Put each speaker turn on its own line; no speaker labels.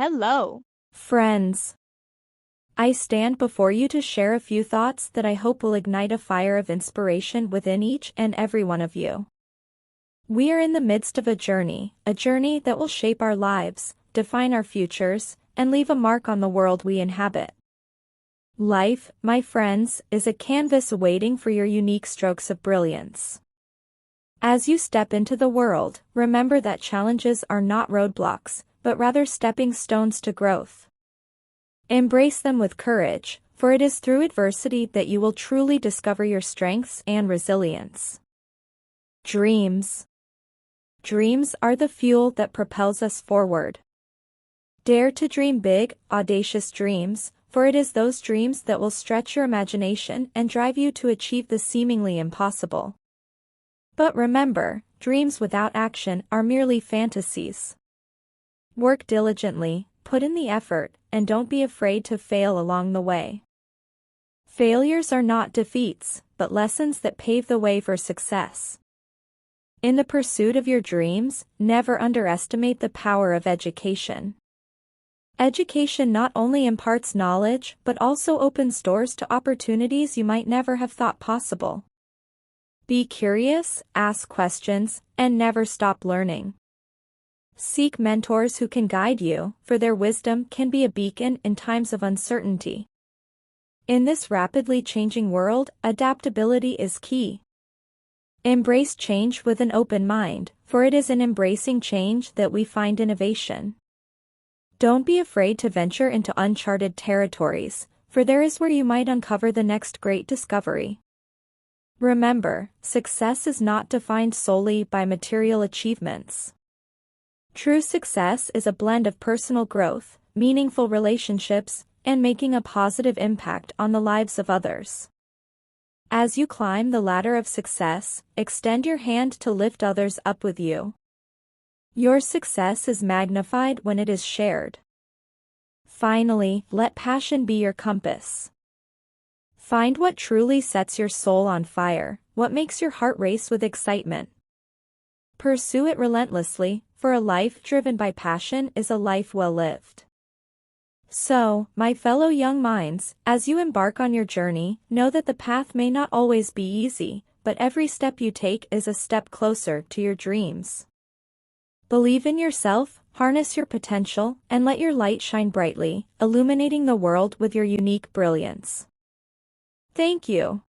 Hello.
Friends, I stand before you to share a few thoughts that I hope will ignite a fire of inspiration within each and every one of you. We are in the midst of a journey that will shape our lives, define our futures, and leave a mark on the world we inhabit. Life, my friends, is a canvas awaiting for your unique strokes of brilliance. As you step into the world, remember that challenges are not roadblocks, but rather stepping stones to growth. Embrace them with courage, for it is through adversity that you will truly discover your strengths and resilience. Dreams. Dreams are the fuel that propels us forward. Dare to dream big, audacious dreams, for it is those dreams that will stretch your imagination and drive you to achieve the seemingly impossible. But remember, dreams without action are merely fantasies. Work diligently, put in the effort, and don't be afraid to fail along the way. Failures are not defeats, but lessons that pave the way for success. In the pursuit of your dreams, never underestimate the power of education. Education not only imparts knowledge but also opens doors to opportunities you might never have thought possible. Be curious, ask questions, and never stop learning. Seek mentors who can guide you, for their wisdom can be a beacon in times of uncertainty. In this rapidly changing world, adaptability is key. Embrace change with an open mind, for it is in embracing change that we find innovation. Don't be afraid to venture into uncharted territories, for there is where you might uncover the next great discovery. Remember, success is not defined solely by material achievements. True success is a blend of personal growth, meaningful relationships, and making a positive impact on the lives of others. As you climb the ladder of success, extend your hand to lift others up with you. Your success is magnified when it is shared. Finally, let passion be your compass. Find what truly sets your soul on fire, what makes your heart race with excitement. Pursue it relentlessly, for a life driven by passion is a life well lived. So, my fellow young minds, as you embark on your journey, know that the path may not always be easy, but every step you take is a step closer to your dreams. Believe in yourself, harness your potential, and let your light shine brightly, illuminating the world with your unique brilliance. Thank you.